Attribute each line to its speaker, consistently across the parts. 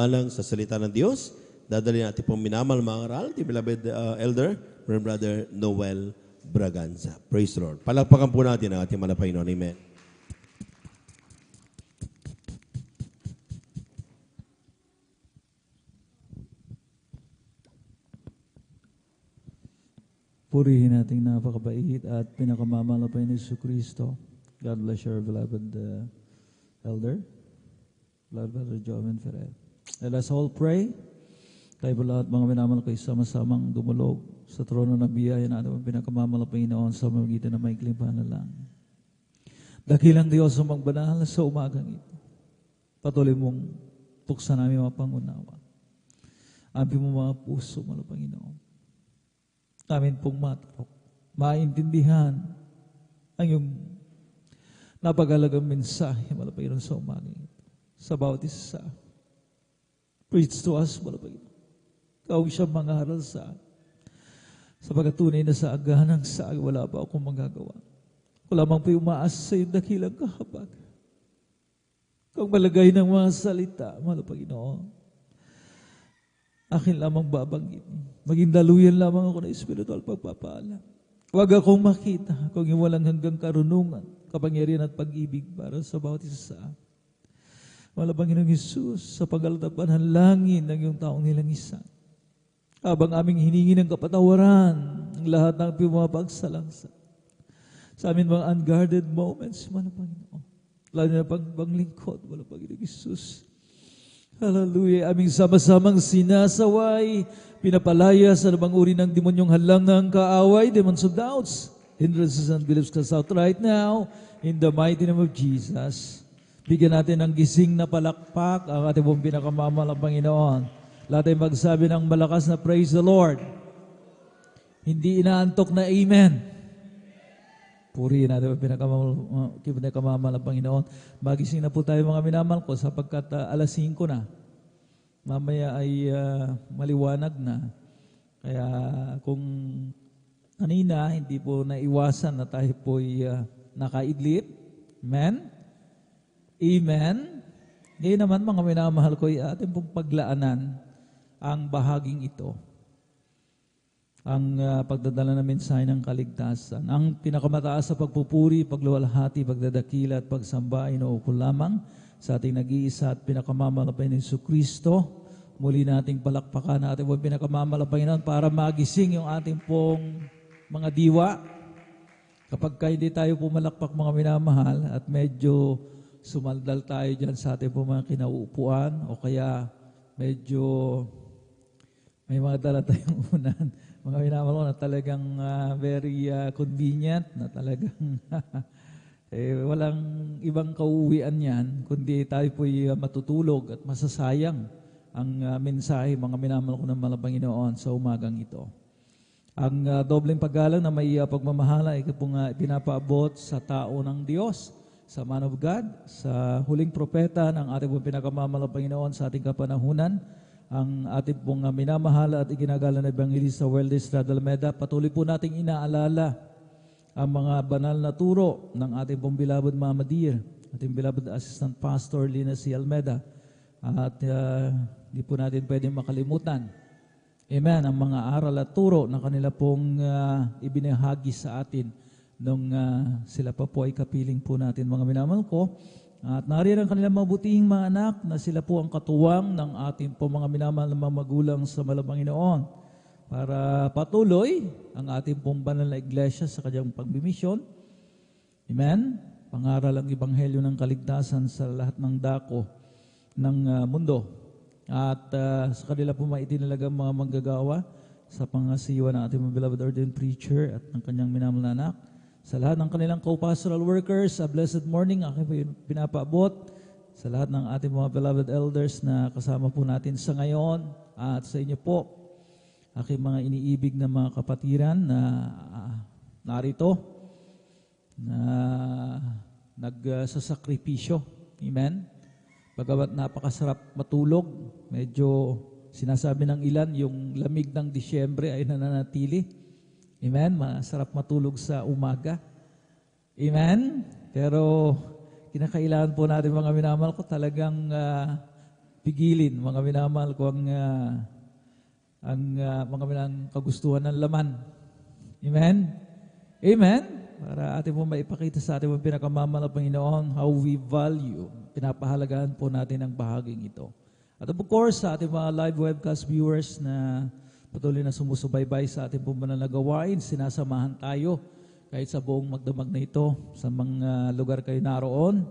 Speaker 1: alang-alang sa salita ng Diyos. Dadali natin pong minamahal mga karal, the beloved elder, Brother Noel Braganza. Praise the Lord. Palakpakan po natin ang ating malapay noon. Amen.
Speaker 2: Purihin nating napakabait at pinakamamahal ni Jesucristo. God bless your beloved elder, beloved Brother Joven Ferrer. Let us all pray. Tayo po lahat mga minamahal ko sama-samang dumulog sa trono ng biyaya na ating pinakamamahal na Panginoon sa magitan ng maikling panalangin. Dakilang Diyos ang magbanal sa umagang ito. Patuloy mong tuksan namin mga pangunawa. Ampi mo mga puso, mga Panginoon. Amin pong matarok, maintindihan ang iyong napagalagang mensahe, mga Panginoon, sa umagang ito. Sa bawat isa. Preach to us, mga Panginoon. Ikaw siya mangaral sa pagkatunay na sa agahan ng saag, wala pa akong magagawa. Wala mang po umaasa sa iyong dakilang kahabag. Kung malagay ng mga salita, mga Panginoon, akin lamang babanggit. Maging daluyan lamang ako ng espiritual pagpapala. Huwag akong makita kung yung walang hanggang karunungan, kapangyarihan at pag-ibig para sa bawat isa. Malabang Panginoong Hesus, sa pag-alatapan ng langin ng iyong taong nilangisan. Habang aming hiningi ng kapatawaran ng lahat ng pumapagsalangsa. Sa amin mga unguarded moments, malabang Panginoon. Lalo na pagbang-lingkod, malabang Panginoong Hesus. Hallelujah. Aming sama-samang sinasaway, pinapalaya sa namang uri ng demonyong halang ng kaaway, demons of doubts, hindrances and beliefs cast out right now, in the mighty name of Jesus. Bigyan natin ng gising na palakpak ang ating pong pinakamamahal na Panginoon. Lahat ay magsabi ng malakas na praise the Lord. Hindi inaantok na amen. Purihin natin ang pinakamamahal na Panginoon. Magising na po tayo mga minamahal ko sapagkat alas 5 na. Mamaya ay maliwanag na. Kaya kung kanina hindi po naiwasan na tayo po ay nakaidlip. Amen? Amen? Ngayon naman mga minamahal ko ay ating pong paglaanan ang bahaging ito. Ang pagdadala ng mensahe ng kaligtasan. Ang pinakamataas sa pagpupuri, pagluwalhati, pagdadakila at pagsamba ay nauukol lamang sa ating nag-iisa at pinakamamalapay ni Jesucristo. Muli nating palakpakan na ating pinakamamalapay na para magising yung ating pong mga diwa. Kapag hindi tayo pumalakpak mga minamahal at medyo sumaldal tayo dyan sa ating pong mga kinauupuan o kaya medyo may mga dala tayong unan. Mga minamahal na talagang very convenient, na talagang walang ibang kauwian yan, kundi tayo po'y matutulog at masasayang ang mensahe, mga minamahal ko ng Panginoon sa umagang ito. Ang dobleng paggalang na may pagmamahala ay pong pinapaabot sa tao ng Diyos, sa man of God, sa huling propeta ng ating pong pinakamamahal Panginoon sa ating kapanahunan, ang ating pong minamahal at iginagala na Evangelista Weldes Radalmeda. Patuloy po nating inaalala ang mga banal na turo ng ating pong beloved Mama Dear, ating beloved Assistant Pastor Lina C. Almeda. At di po natin pwedeng makalimutan. Amen. Ang mga aral at turo na kanila pong ibinahagi sa atin nung sila pa po ay kapiling po natin mga minamahal ko. At nariyan ang kanilang mabutihing mga anak na sila po ang katuwang ng ating po mga minamahal na mga magulang sa Panginoon para patuloy ang ating pong banal na iglesia sa kanyang pagbimisyon. Amen? Pangaral ang ebanghelyo ng kaligtasan sa lahat ng dako ng mundo. At sa kanila po maitinalagang mga manggagawa sa pangasiwa ng ating beloved ordained preacher at ng kanyang minamahal na anak. Sa lahat ng kanilang co-pastoral workers, a blessed morning, aking pinapaabot sa lahat ng ating mga beloved elders na kasama po natin sa ngayon at sa inyo po, aking mga iniibig na mga kapatiran na narito, na nagsasakripisyo. Amen? Bagamat napakasarap matulog, medyo sinasabi ng ilan, yung lamig ng Disyembre ay nananatili. Amen? Masarap matulog sa umaga. Amen? Pero kinakailangan po natin mga minamahal ko talagang pigilin, mga minamahal ko, mga minang kagustuhan ng laman. Amen? Amen? Para ating po maipakita sa ating pinakamamahal na Panginoon how we value, pinapahalagahan po natin ang bahaging ito. At of course, sa ating mga live webcast viewers na patuloy na sumusubaybay sa ating po banal na gawain, sinasamahan tayo kahit sa buong magdamag na ito, sa mga lugar kayo naroon,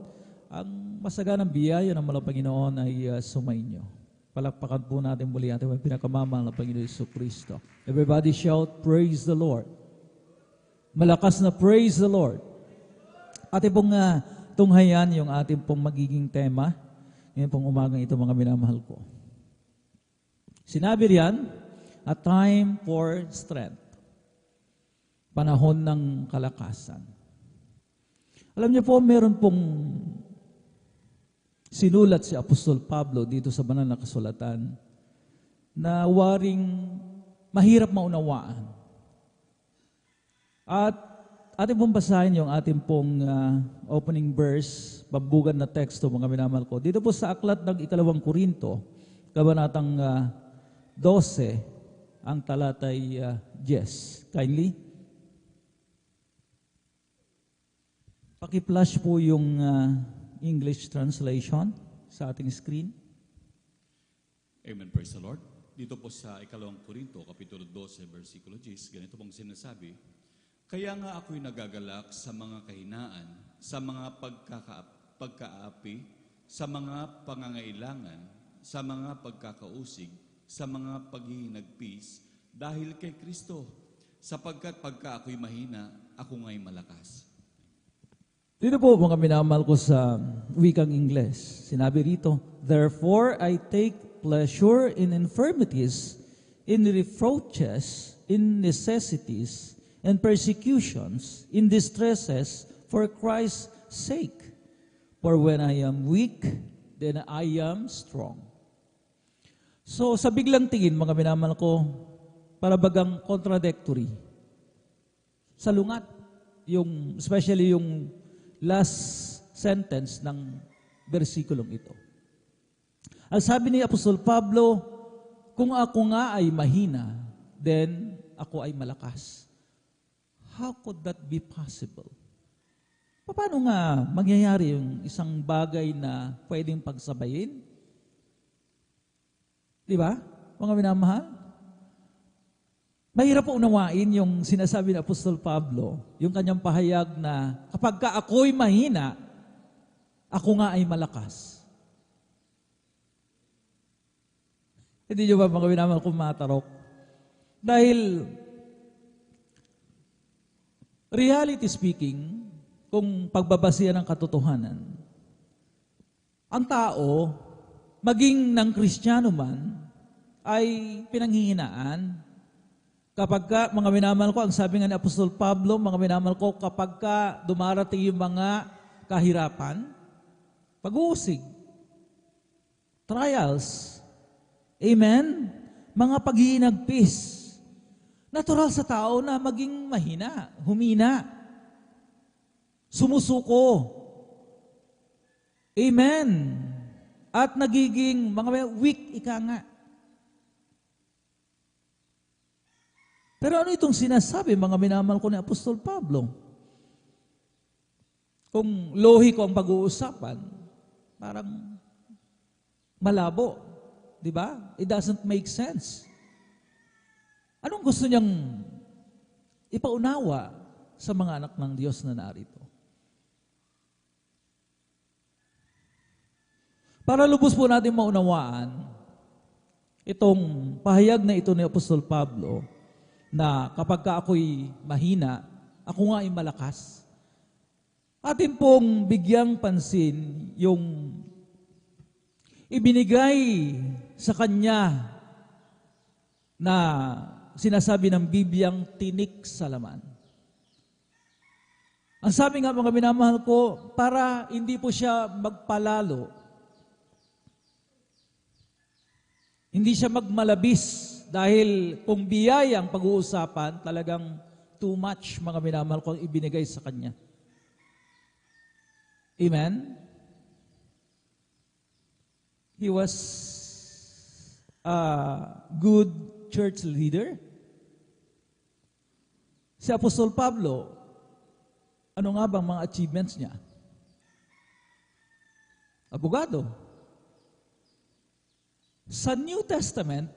Speaker 2: ang masaganang biyaya ng malang Panginoon ay sumainyo. Palakpakan po natin muli ating pinakamamahal na Panginoon Jesucristo. Everybody shout, praise the Lord. Malakas na praise the Lord. Ating pong tunghayan yung ating pong magiging tema ngayon pong umagang ito, mga minamahal ko. Sinabi riyan, a time for strength. Panahon ng kalakasan. Alam niyo po, meron pong sinulat si Apostol Pablo dito sa banal na kasulatan na waring mahirap maunawaan. At ating pong basahin yung ating pong opening verse, pambugan na teksto, mga minamahal ko. Dito po sa aklat ng 2 Korinto, kabanatang 12, ang talatay 10. Kindly. Paki-flash po yung English translation sa ating screen.
Speaker 3: Amen, praise the Lord. Dito po sa 2 Korinto, Kapitulo 12, versikulo 10, ganito pong sinasabi, kaya nga ako'y nagagalak sa mga kahinaan, sa mga pagkaapi, sa mga pangangailangan, sa mga pagkakausig, sa mga paghihinagpis, dahil kay Kristo, sapagkat pagka ako'y mahina, ako nga'y malakas.
Speaker 2: Dito po mga minamahal ko sa wikang Ingles. Sinabi rito, therefore I take pleasure in infirmities, in reproaches, in necessities, and persecutions, in distresses, for Christ's sake. For when I am weak, then I am strong. So sa biglang tingin, mga minamahal ko, para bagang contradictory. Salungat, especially yung last sentence ng versikulong ito. Ang sabi ni Apostol Pablo, kung ako nga ay mahina, then ako ay malakas. How could that be possible? Paano nga mangyayari yung isang bagay na pwedeng pagsabayin? Di ba? Mga minamahal? Mahirap po unawain yung sinasabi ni Apostol Pablo, yung kanyang pahayag na kapag ka ako'y mahina, ako nga ay malakas. Hindi nyo ba mga minamahal kung matarok? Dahil, reality speaking, kung pagbabasihan ng katotohanan, ang tao, maging ng Kristiyano man, ay pinanghihinaan. Kapag ka, mga minamahal ko, ang sabi nga ni Apostol Pablo, mga minamahal ko, kapag ka dumarating yung mga kahirapan, pag-uusig, trials, amen, mga paghihinagpis, natural sa tao na maging mahina, humina, sumusuko, amen, at nagiging mga weak, ika nga. Pero ano itong sinasabi, mga minamahal ko ni Apostol Pablo? Kung lohi ko ang pag-uusapan, parang malabo. Di ba? It doesn't make sense. Anong gusto niyang ipaunawa sa mga anak ng Diyos na narito? Para lubos po natin maunawaan itong pahayag na ito ni Apostol Pablo, na kapag ka ako'y mahina, ako nga ay malakas. Atin pong bigyang pansin yung ibinigay sa kanya na sinasabi ng Bibliang tinik sa laman. Ang sabi nga mga minamahal ko, para hindi po siya magpalalo, hindi siya magmalabis. Dahil kung biyaya ang pag-uusapan, talagang too much, mga minamahal ko, ibinigay sa kanya. Amen? He was a good church leader. Si Apostol Pablo, ano nga bang mga achievements niya? Abogado. Sa New Testament,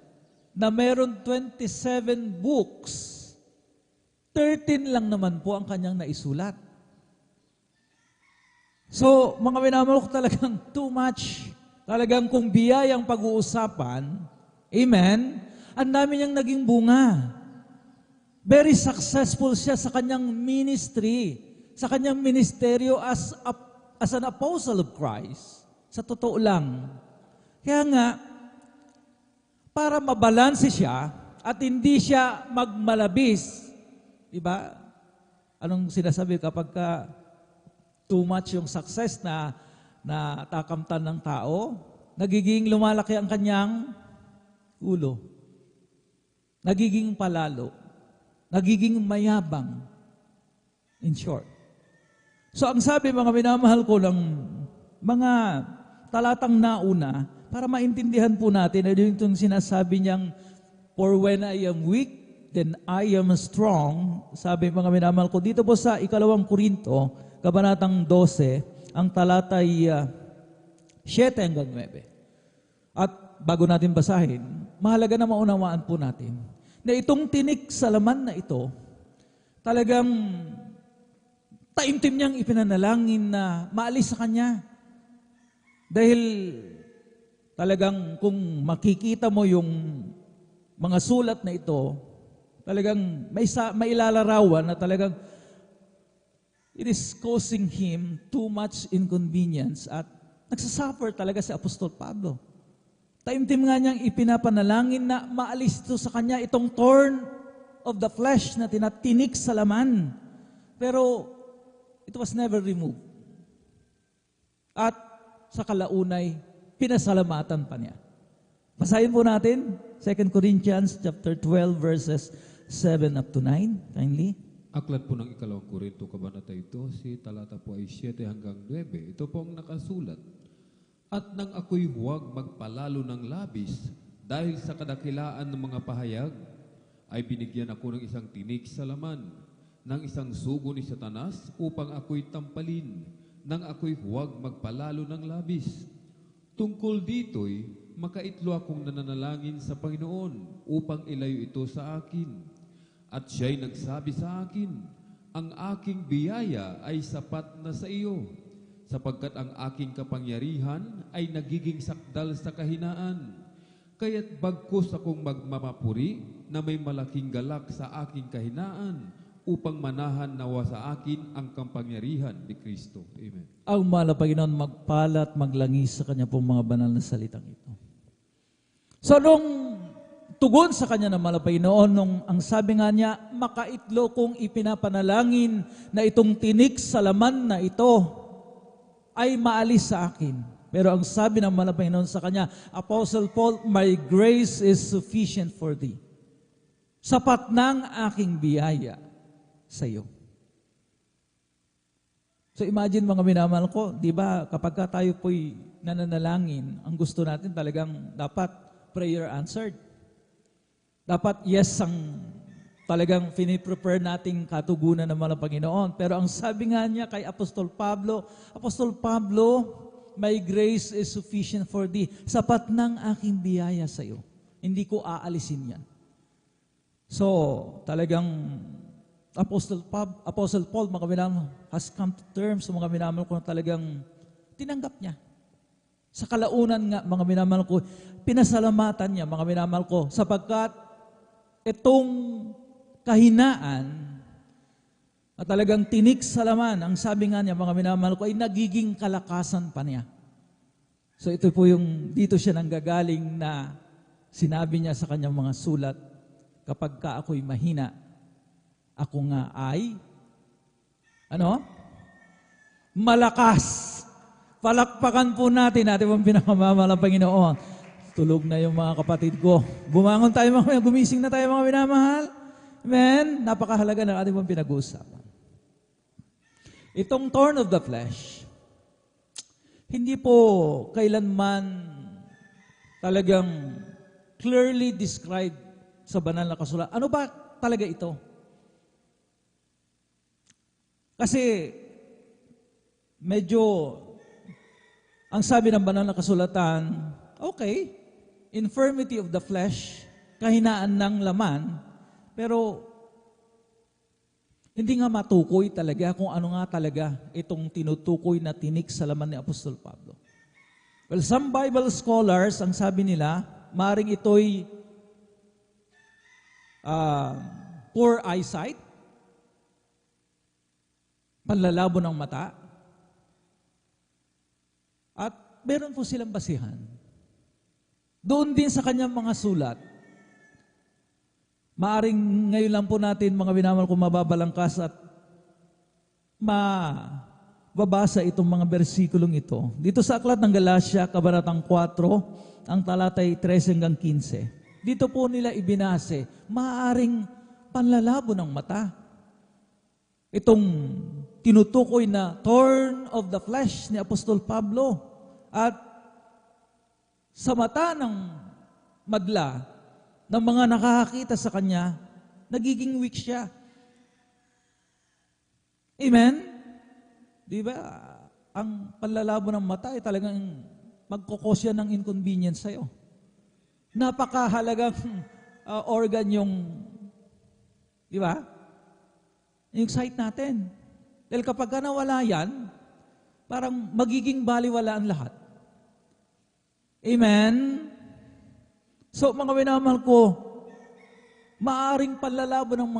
Speaker 2: na meron 27 books, 13 lang naman po ang kanyang naisulat. So, mga minamahal ko, talagang too much. Talagang kung biyayang pag-uusapan, amen, ang dami niyang naging bunga. Very successful siya sa kanyang ministry, sa kanyang ministeryo as an apostle of Christ. Sa totoo lang. Kaya nga, para mabalanse siya at hindi siya magmalabis, diba? Anong sinasabi kapag too much yung success na takamtan ng tao, nagiging lumalaki ang kanyang ulo. Nagiging palalo. Nagiging mayabang. In short. So ang sabi mga minamahal ko ng mga talatang nauna, para maintindihan po natin na yung sinasabi niyang, for when I am weak, then I am strong. Sabi mga minamahal ko, dito po sa 2 Korinto, Kabanatang 12, ang talata ay 7 hanggang 9. At bago natin basahin, mahalaga na maunawaan po natin na itong tinik sa laman na ito, talagang taimtim niyang ipinanalangin na maalis sa kanya. Dahil talagang kung makikita mo yung mga sulat na ito, talagang may ilalarawan na talagang it is causing him too much inconvenience at nagsasuffer talaga si Apostol Pablo. Taimtim nga niyang ipinapanalangin na maalis ito sa kanya, itong thorn of the flesh na tinatinik sa laman. Pero it was never removed. At sa kalaunay, pinasalamatan pa niya. Basahin po natin, 2 Corinthians chapter 12, verses 7 up to 9. Kindly.
Speaker 4: Aklat po ng 2 Korinto, kabanata ito, si talata po ay 7 hanggang 9. Ito po ang nakasulat. At nang ako'y huwag magpalalo ng labis dahil sa kadakilaan ng mga pahayag, ay binigyan ako ng isang tinik sa laman, ng isang sugo ni Satanas upang ako'y tampalin, nang ako'y huwag magpalalo ng labis. Tungkol dito'y makaitlo akong nananalangin sa Panginoon upang ilayo ito sa akin. At siya'y nagsabi sa akin, ang aking biyaya ay sapat na sa iyo, sapagkat ang aking kapangyarihan ay nagiging sakdal sa kahinaan. Kaya't bagkus akong magmamapuri na may malaking galak sa aking kahinaan upang manahan nawa sa akin ang kapangyarihan ni Kristo. Amen.
Speaker 2: Ang mahal na Panginoon magpala at maglangis sa kanya pong mga banal na salitang ito. So nung tugon sa kanya ng mahal na Panginoon, nung ang sabi nga niya, makaitlo kong ipinapanalangin na itong tinik sa laman na ito ay maalis sa akin. Pero ang sabi ng mahal na Panginoon sa kanya, Apostle Paul, my grace is sufficient for thee. Sapat ng aking biyaya sa iyo. So imagine mga minamahal ko, di ba kapag tayo po'y nananalangin, ang gusto natin talagang dapat prayer answered. Dapat yes ang talagang piniprepare nating katugunan ng mga Panginoon. Pero ang sabi nga niya kay Apostol Pablo, my grace is sufficient for thee. Sapat ng aking biyaya sa iyo. Hindi ko aalisin yan. So, talagang Apostle Paul, mga minamahal, has come to terms sa mga minamahal ko na talagang tinanggap niya. Sa kalaunan nga, mga minamahal ko, pinasalamatan niya, mga minamahal ko, sapagkat itong kahinaan at talagang tinik sa laman, ang sabi nga niya, mga minamahal ko, ay nagiging kalakasan pa niya. So ito po yung, dito siya nanggagaling na sinabi niya sa kanyang mga sulat, kapag ka ako'y mahina, ako nga ay, malakas. Palakpakan po natin pong pinakamamahal ng Panginoon. Tulog na yung mga kapatid ko. Bumangon tayo mga gumising na tayo mga minamahal. Amen? Napakahalaga ng ating pong pinag-uusapan. Itong thorn of the flesh, hindi po kailanman talagang clearly described sa banal na kasulatan. Ano ba talaga ito? Kasi medyo ang sabi ng banal na kasulatan, okay, infirmity of the flesh, kahinaan ng laman, pero hindi nga matukoy talaga kung ano nga talaga itong tinutukoy na tinik sa laman ni Apostol Pablo. Well, some Bible scholars, ang sabi nila, maring ito'y poor eyesight, panlalabo ng mata, at meron po silang basihan. Doon din sa kanyang mga sulat, maaring ngayon lang po natin, mga minamahal kong mababalangkas at mababasa itong mga bersikulong ito. Dito sa Aklat ng Galacia, Kabanatang 4, ang talatay 13 hanggang 15. Dito po nila ibinase, maaring panlalabo ng mata. Itong tinutukoy na thorn of the flesh ni Apostol Pablo. At sa mata ng madla, ng mga nakakakita sa kanya, nagiging weak siya. Amen? Di ba? Ang panlalabo ng mata ay talagang magkukosya ng inconvenience sa'yo. Napakahalagang organ yung, di ba? Yung sight natin. Dahil kapag nawala yan, parang magiging baliwala ang lahat. Amen? So, mga minamahal ko, maaring panlalabo ng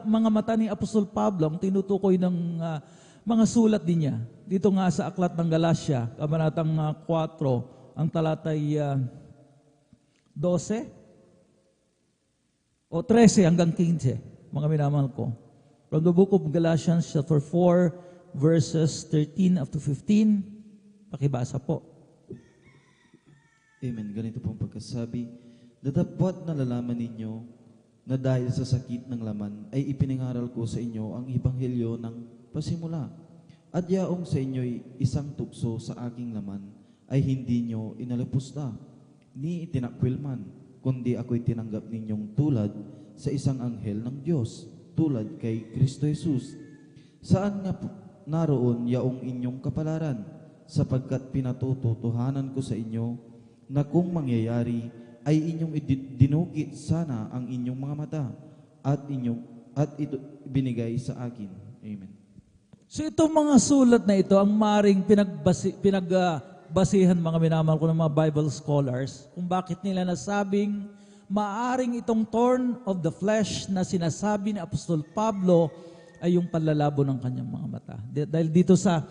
Speaker 2: mga mata ni Apostol Pablo ang tinutukoy ng mga sulat din niya. Dito nga sa Aklat ng Galacia, Kabanatang 4, ang talatay 12 o 13 hanggang 15, mga minamahal ko. From the book of Galatians chapter 4, verses 13 up to 15, pakibasa po.
Speaker 5: Amen. Ganito pong pagkasabi, datapwat na lalaman ninyo na dahil sa sakit ng laman ay ipinangaral ko sa inyo ang ebanghelyo ng pasimula. At yaong sa inyo'y isang tukso sa aking laman ay hindi nyo inalapusta, ni itinakwilman, kundi ako'y tinanggap ninyong tulad sa isang anghel ng Diyos, tulad kay Kristo Jesus. Saan nga naroon yaong inyong kapalaran, sapagkat pinatututuhanan ko sa inyo na kung mangyayari ay inyong dinukit sana ang inyong mga mata at ito binigay sa akin. Amen.
Speaker 2: So itong mga sulat na ito ang maring pinagbasihan mga minamahal ko ng mga Bible scholars kung bakit nila nasabing maaring itong thorn of the flesh na sinasabi ni Apostol Pablo ay yung panlalabo ng kanyang mga mata. Dahil dito sa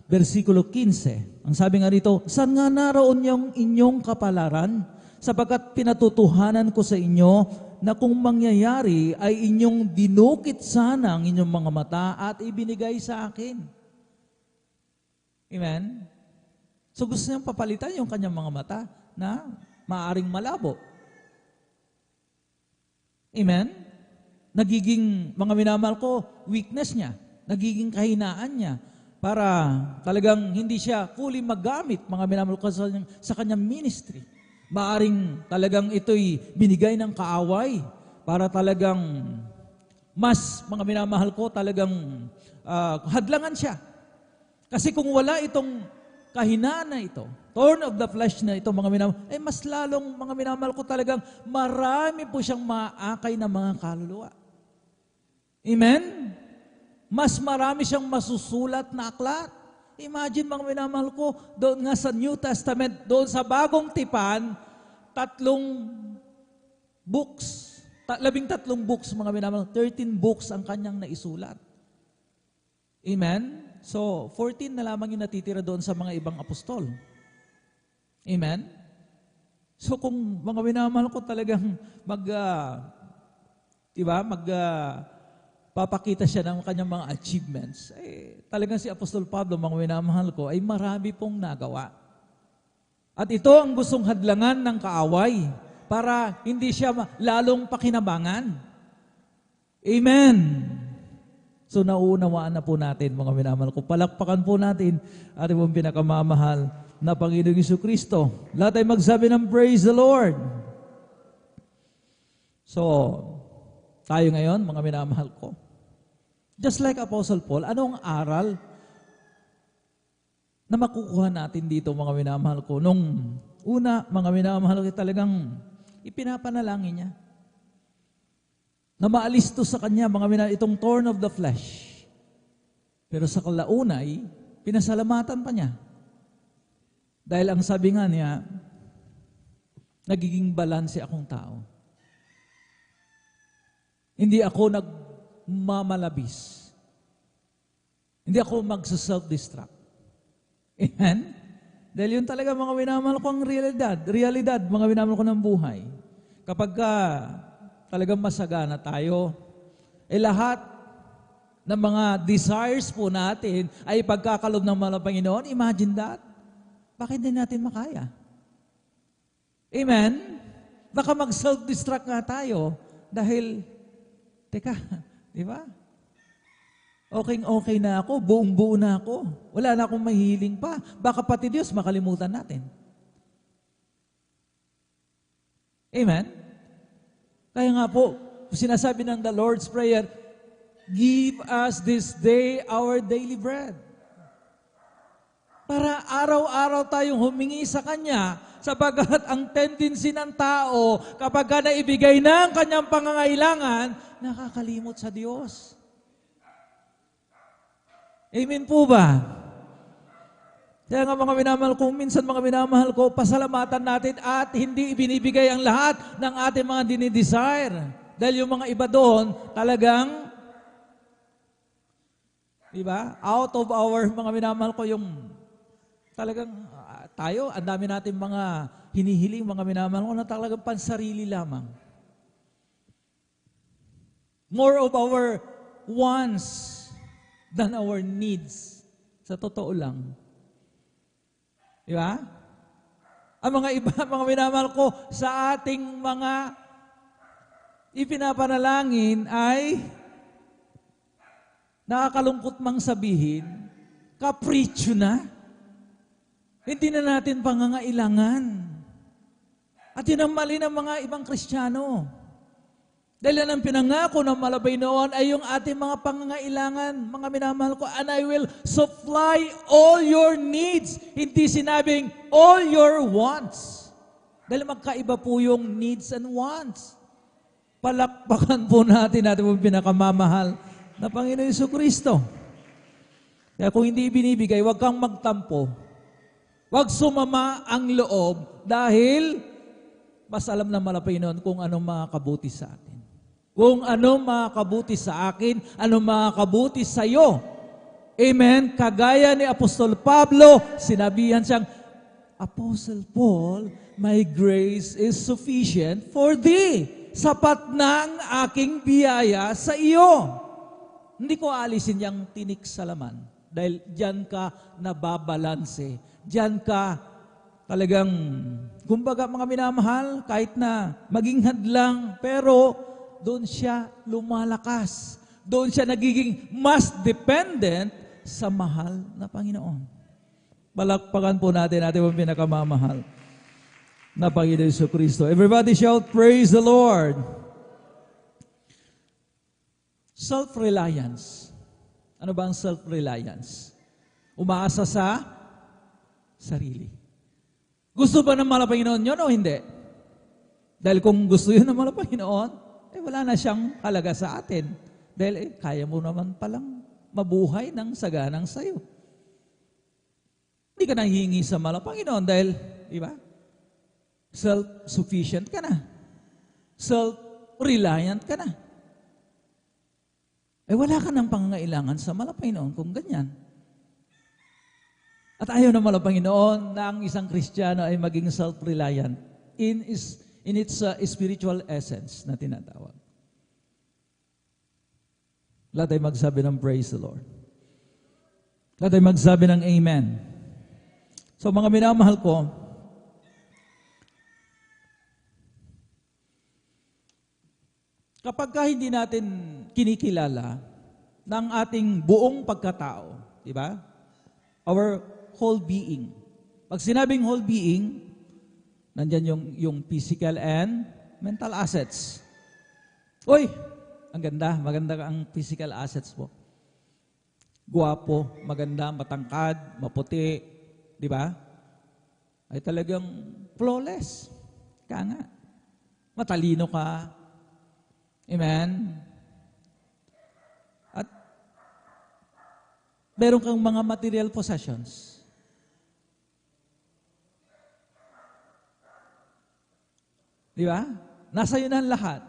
Speaker 2: versikulo 15, ang sabi nga dito, saan nga naroon yung inyong kapalaran? Sapagkat pinatutuhanan ko sa inyo na kung mangyayari ay inyong dinukit sana ang inyong mga mata at ibinigay sa akin. Amen? So gusto niyang papalitan yung kanyang mga mata na maaring malabo. Amen? Nagiging, mga minamahal ko, weakness niya, nagiging kahinaan niya, para talagang hindi siya fully magamit, mga minamahal ko, sa kanyang ministry. Maaring talagang ito'y binigay ng kaaway para talagang mas, mga minamahal ko, talagang hadlangan siya. Kasi kung wala itong kahinaan na ito, thorn of the flesh na ito, mga minamahal, ay mas lalong, mga minamahal ko, talagang marami po siyang maakay na mga kaluluwa. Amen? Mas marami siyang masusulat na aklat. Imagine, mga minamahal ko, doon nga sa New Testament, doon sa Bagong Tipan, 13 books, 13 books, mga minamahal, 13 books ang kanyang naisulat. Amen? So, 14 na lamang yung natitira doon sa mga ibang apostol. Amen? So, kung mga minamahal ko talagang papakita siya ng kanyang mga achievements, talagang si Apostol Pablo, mga minamahal ko, ay marami pong nagawa. At ito ang gustong hadlangan ng kaaway para hindi siya lalong pakinabangan. Amen. So nauunawaan na po natin, mga minamahal ko. Palakpakan po natin ating pong pinakamamahal na Panginoong Jesucristo. Lahat ay magsabi ng praise the Lord. So, tayo ngayon, mga minamahal ko. Just like Apostle Paul, anong aral na makukuha natin dito, mga minamahal ko? Nung una, mga minamahal ko, talagang ipinapanalangin niya na maalis to sa kanya, mga minamahal, itong thorn of the flesh. Pero sa kalaunay, pinasalamatan pa niya. Dahil ang sabi nga niya, nagiging balanse akong tao. Hindi ako nagmamalabis. Hindi ako magsa-self-destruct. Amen? Dahil yun talaga, mga minamahal ko, ang realidad, mga minamahal ko ng buhay. Kapag talagang masagana tayo, lahat ng mga desires po natin ay pagkakalob ng mga Panginoon. Imagine that. Bakit din natin makaya? Amen? Baka mag-self-destruct nga tayo dahil, teka, di ba? Okay na ako, buong-buo na ako. Wala na akong mahihiling pa. Baka pati Diyos makalimutan natin. Amen? Kaya nga po, sinasabi ng the Lord's Prayer, give us this day our daily bread. Para araw-araw tayong humingi sa Kanya, sapagkat ang tendency ng tao, kapag ka naibigay ng kanyang pangangailangan, nakakalimot sa Diyos. Amen po ba? Kaya nga mga minamahal ko, minsan mga minamahal ko, pasalamatan natin at hindi ibinibigay ang lahat ng ating mga dinidesire. Dahil yung mga iba doon, talagang, di ba, out of our mga minamahal ko, yung talagang tayo, ang dami natin mga hinihiling, mga minamahal ko, na talagang pansarili lamang. More of our wants than our needs. Sa totoo lang. Di ba? Ang mga iba, mga minamahal ko, sa ating mga ipinapanalangin ay nakakalungkot mang sabihin, kapritsyo na. Hindi na natin pangangailangan. At yun ang mali ng mga ibang Kristiyano. Dahil yan ang pinangako ng malabay noon ay yung ating mga pangangailangan, mga minamahal ko, and I will supply all your needs. Hindi sinabing all your wants. Dahil magkaiba po yung needs and wants. Palakpakan po natin yung pinakamamahal na Panginoon Jesucristo. Kaya kung hindi binibigay, huwag kang magtampo. Huwag sumama ang loob dahil mas alam na malapay noon kung anong makakabuti sa atin. Kung anong makakabuti sa akin, anong makakabuti sa iyo. Amen? Kagaya ni Apostol Pablo, sinabihan siyang, Apostle Paul, my grace is sufficient for thee. Sapat na ang aking biyaya sa iyo. Hindi ko alisin yung tinik sa laman dahil diyan ka nababalanse. Diyan ka talagang, kumbaga mga minamahal, kahit na maging hadlang, pero doon siya lumalakas. Doon siya nagiging mas dependent sa mahal na Panginoon. Palakpakan po natin ang pinakamamahal na Panginoon Jesucristo. Everybody shout, praise the Lord. Self-reliance. Ano ba ang self-reliance? Umaasa sa sarili. Gusto ba ng mahal na Panginoon yun o hindi? Dahil kung gusto yun ng mahal na Panginoon, wala na siyang halaga sa atin. Dahil kaya mo naman palang mabuhay ng saganang sayo. Hindi ka nanghihingi sa mahal na Panginoon dahil, di ba? Self-sufficient ka na. Self-reliant ka na. Wala ka ng pangangailangan sa mahal na Panginoon kung ganyan. At ayaw ng mahal na Panginoon na ang isang Kristiyano ay maging self-reliant in its spiritual essence na tinatawag. Lahat ay magsabi ng praise the Lord. Lahat ay magsabi ng amen. So mga minamahal ko, kapag ka hindi natin kinikilala ng ating buong pagkatao. Di ba? Our whole being. Pag sinabing whole being, nandyan yung physical and mental assets. Uy, ang ganda, maganda ang physical assets mo. Guwapo, maganda, matangkad, maputi, di ba? Ay talagang flawless. Kaya nga. Matalino ka. Amen? At meron kang mga material possessions. Di ba? Nasa iyo na ang lahat.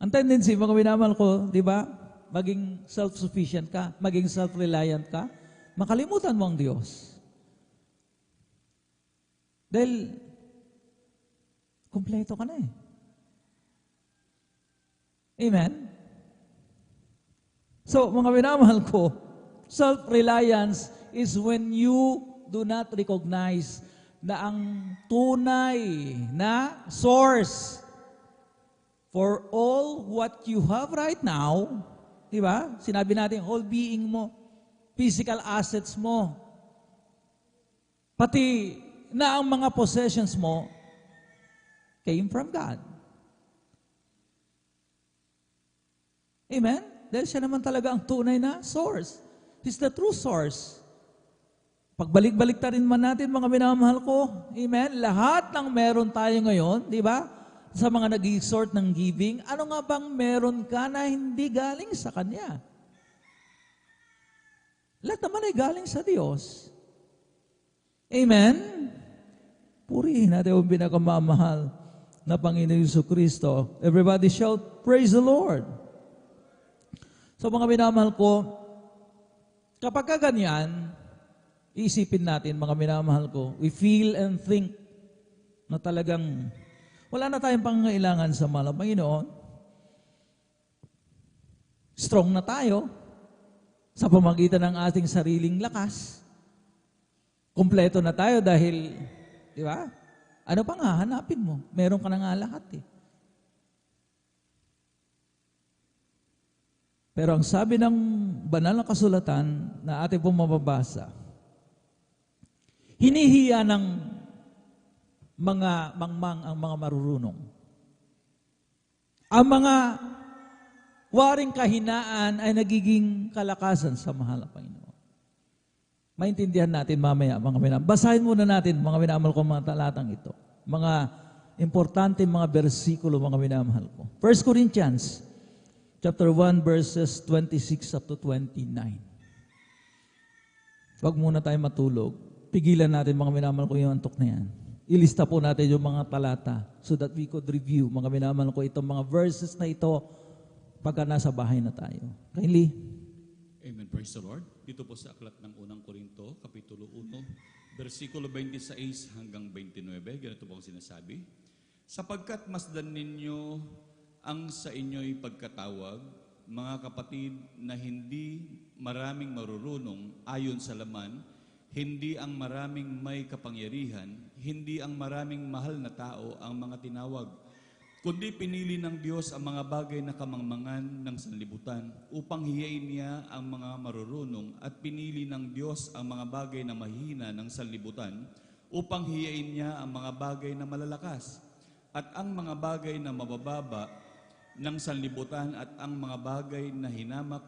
Speaker 2: Ang tendency, mga minamahal ko, di ba? Maging self-sufficient ka, maging self-reliant ka, makalimutan mo ang Diyos. Dahil, kumpleto ka na eh. Amen? So, mga minamahal ko, self-reliance is when you do not recognize na ang tunay na source for all what you have right now, di ba? Sinabi natin, whole being mo, physical assets mo, pati na ang mga possessions mo came from God. Amen? Dahil siya naman talaga ang tunay na source. He's the true source. Pagbalik-balik ta rin man natin, mga minamahal ko, amen, lahat ng meron tayo ngayon, di ba? Sa mga nag-exhort ng giving, ano nga bang meron ka na hindi galing sa Kanya? Lahat naman ay galing sa Diyos. Amen? Purihin natin ang pinakamamahal na Panginoon Jesucristo. Everybody shout, praise the Lord. So mga minamahal ko, kapag ganyan, iisipin natin, mga minamahal ko, we feel and think na talagang wala na tayong pangangailangan sa mahal na Panginoon. Strong na tayo sa pamagitan ng ating sariling lakas. Kompleto na tayo dahil, di ba? Ano pang hahanapin mo? Meron ka na nga lahat eh. Pero ang sabi ng banal na kasulatan na ating pong mababasa, hinihiya ng mga mangmang ang mga marurunong. Ang mga waring kahinaan ay nagiging kalakasan sa mahal na Panginoon. Maintindihan natin mamaya, mga minamahal. Basahin muna natin, mga minamahal ko, mga talatang ito. Mga importante mga bersikulo, mga minamahal ko. 1 Corinthians chapter 1, verses 26 up to 29. Huwag muna tayo matulog. Pigilan natin, mga minamahal ko, yung antok na yan. Ilista po natin yung mga talata so that we could review, mga minamahal ko, itong mga verses na ito pagka nasa bahay na tayo. Kindly.
Speaker 3: Amen. Praise the Lord. Dito po sa aklat ng unang Korinto, Kapitulo 1, versikulo 26 hanggang 29, ganito po ang sinasabi. Sapagkat masdan ninyo ang sa inyo'y pagkatawag, mga kapatid, na hindi maraming marurunong ayon sa laman, hindi ang maraming may kapangyarihan, hindi ang maraming mahal na tao ang mga tinawag, kundi pinili ng Diyos ang mga bagay na kamangmangan ng sanlibutan upang hiyain niya ang mga marurunong, at pinili ng Diyos ang mga bagay na mahina ng sanlibutan upang hiyain niya ang mga bagay na malalakas, at ang mga bagay na mabababa ng sanlibutan at ang mga bagay na hinamak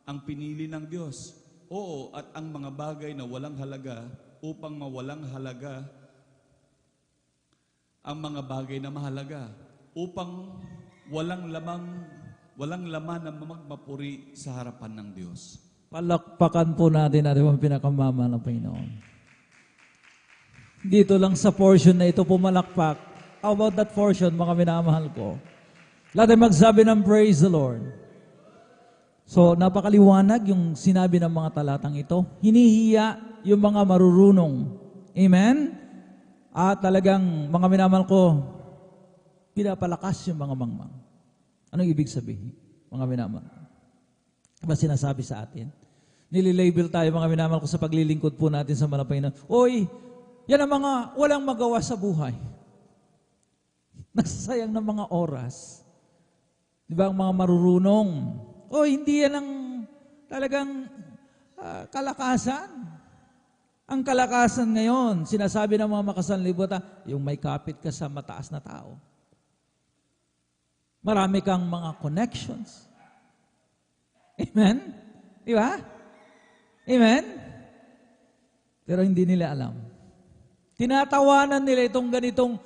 Speaker 3: ang pinili ng Diyos. Oo, at ang mga bagay na walang halaga upang mawalang halaga ang mga bagay na mahalaga, upang walang laman na magmapuri sa harapan ng Diyos.
Speaker 2: Palakpakan po natin ang pinakamamahal ng Panginoon. Dito lang sa portion na ito pumalakpak. How about that portion, mga minamahal ko? Lahat ay magsabi ng praise the Lord. So, napakaliwanag yung sinabi ng mga talatang ito. Hinihiya yung mga marurunong. Amen? At talagang, mga minamahal ko, pinapalakas yung mga mangmang. Anong ibig sabihin, mga minamahal ko? Diba sinasabi sa atin? Nililabel tayo, mga minamahal ko, sa paglilingkod po natin sa malapay na, oy, yan ang mga walang magawa sa buhay. Nasasayang ng mga oras. Diba ang mga marurunong, O hindi yan ang talagang kalakasan. Ang kalakasan ngayon, sinasabi ng mga makasanlibutan, yung may kapit ka sa mataas na tao. Marami kang mga connections. Amen? Di ba? Amen? Pero hindi nila alam. Tinatawanan nila itong ganitong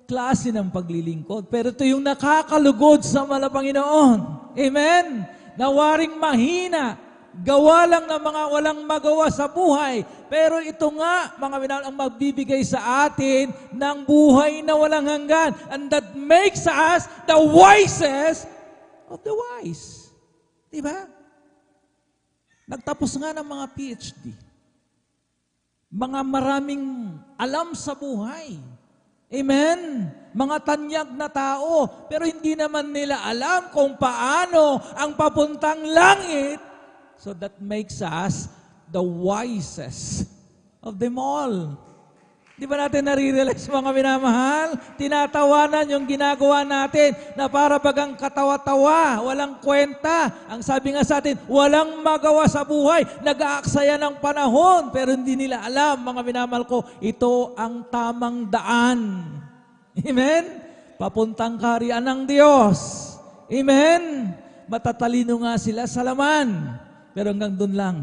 Speaker 2: klase ng paglilingkod. Pero ito yung nakakalugod sa Panginoon. Amen? Nawaring mahina, gawa lang ng mga walang magawa sa buhay. Pero ito nga, mga minamahal, ang magbibigay sa atin ng buhay na walang hanggan. And that makes us the wisest of the wise. Diba? Nagtapos nga ng mga PhD. Mga maraming alam sa buhay. Amen? Mga tanyag na tao, pero hindi naman nila alam kung paano ang papuntang langit. So that makes us the wisest of them all. Di ba natin nare-realize, mga minamahal? Tinatawanan yung ginagawa natin na para bagang katawa-tawa, walang kwenta. Ang sabi nga sa atin, walang magawa sa buhay, nag-aaksaya ng panahon, pero hindi nila alam, mga minamahal ko, ito ang tamang daan. Amen? Papuntang kaharian ng Diyos. Amen? Matatalino nga sila sa laman, pero hanggang doon lang.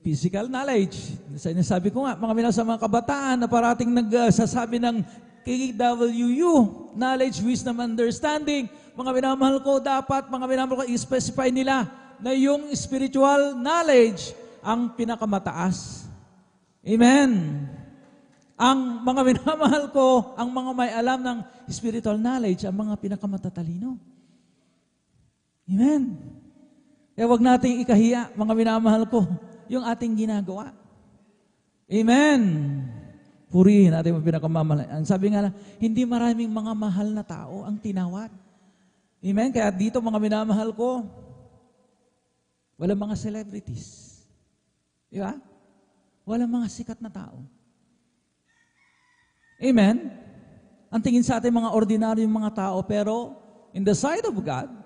Speaker 2: Physical knowledge. Sabi ko nga, mga minamahal sa mga kabataan na parating nagsasabi ng KWU, knowledge, wisdom, understanding. Mga minamahal ko, dapat, mga minamahal ko, i-specify nila na yung spiritual knowledge ang pinakamataas. Amen. Ang mga minamahal ko, ang mga may alam ng spiritual knowledge, ang mga pinakamatatalino. Amen. Kaya huwag nating ikahiya, mga minamahal ko, yung ating ginagawa. Amen. Purihin natin ang pinakamamahal. Ang sabi nga lang, hindi maraming mga mahal na tao ang tinawad. Amen. Kaya dito, mga minamahal ko, walang mga celebrities. Di ba? Walang mga sikat na tao. Amen. Ang tingin sa atin mga ordinaryong mga tao, pero in the sight of God,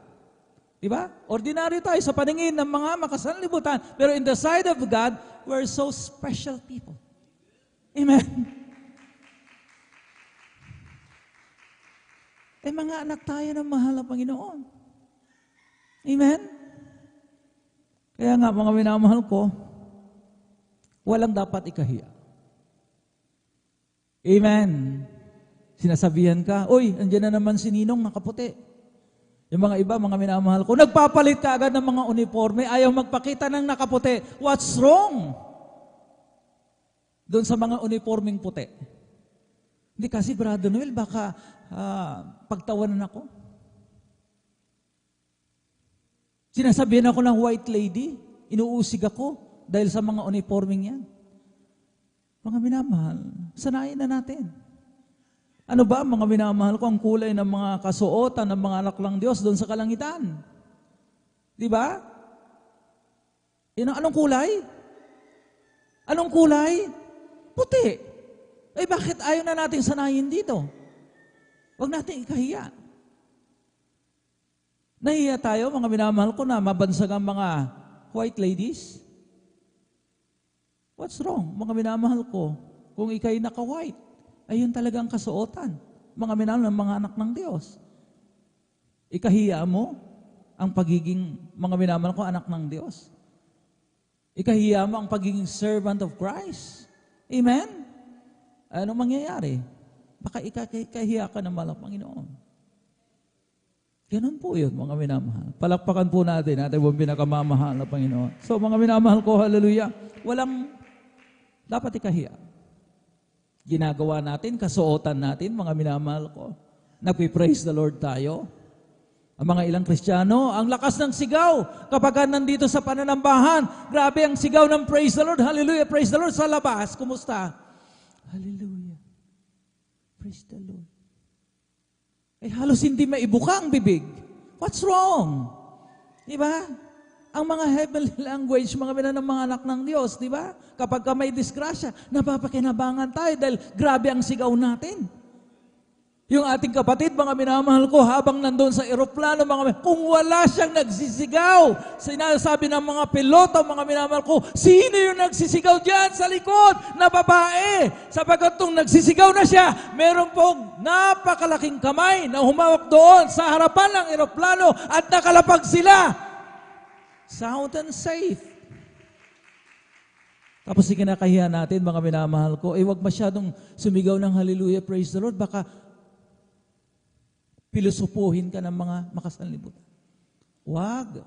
Speaker 2: diba? Ordinaryo tayo sa paningin ng mga makasanlibutan. Pero in the sight of God, we're so special people. Amen? Mga anak tayo ng mahal na Panginoon. Amen? Kaya nga, mga minamahal ko, walang dapat ikahiya. Amen? Sinasabihan ka, uy, andyan na naman si Ninong nakaputi. Yung mga iba, mga minamahal ko, nagpapalit ka agad ng mga uniforme, ayaw magpakita ng nakaputi. What's wrong? Doon sa mga uniforming puti. Hindi kasi, Brother Noel, baka pagtawanan ako. Sinasabihan ako ng white lady, inuusig ako dahil sa mga uniforming yan. Mga minamahal, sanayin na natin. Ano ba, mga minamahal ko, ang kulay ng mga kasuotan ng mga anak ng Diyos doon sa kalangitan? Di ba? Anong kulay? Anong kulay? Puti. Eh bakit ayaw na nating sanayin dito? Huwag natin ikahiya. Nahiya tayo, mga minamahal ko, na mabansag ang mga white ladies? What's wrong, mga minamahal ko, kung ikay naka-white? Ayun talaga ang kasuotan. Mga minamahal ng mga anak ng Diyos. Ikahiya mo ang pagiging, mga minamahal ko, anak ng Diyos. Ikahiya mo ang pagiging servant of Christ. Amen? Anong mangyayari? Baka ikahiya ka ng mahal ng Panginoon. Ganun po yun, mga minamahal. Palakpakan po natin po pinakamamahal na Panginoon. So, mga minamahal ko, hallelujah, walang dapat ikahiya. Ginagawa natin, kasuotan natin, mga minamahal ko. Nagpi-praise the Lord tayo. Ang mga ilang Kristiyano, ang lakas ng sigaw kapag nandito sa pananambahan. Grabe ang sigaw ng praise the Lord. Hallelujah, praise the Lord. Sa labas, kumusta? Hallelujah. Praise the Lord. Eh halos hindi maibuka ang bibig. What's wrong? Diba? Ang mga heavenly language, mga ng mga anak ng Diyos, di ba? Kapag may disgrasya, napapakinabangan tayo dahil grabe ang sigaw natin. Yung ating kapatid, mga minamahal ko, habang nandun sa eroplano, kung wala siyang nagsisigaw, sinasabi ng mga piloto, mga minamahal ko, sino yung nagsisigaw dyan sa likod na babae? Sapagkat nung nagsisigaw na siya, meron pong napakalaking kamay na humawak doon sa harapan ng eroplano at nakalapag sila. Sound and safe. Tapos ikinakahiya natin, mga minamahal ko, wag masyadong sumigaw ng hallelujah, praise the Lord, baka pilosopuhin ka ng mga makasanlibutan. Wag.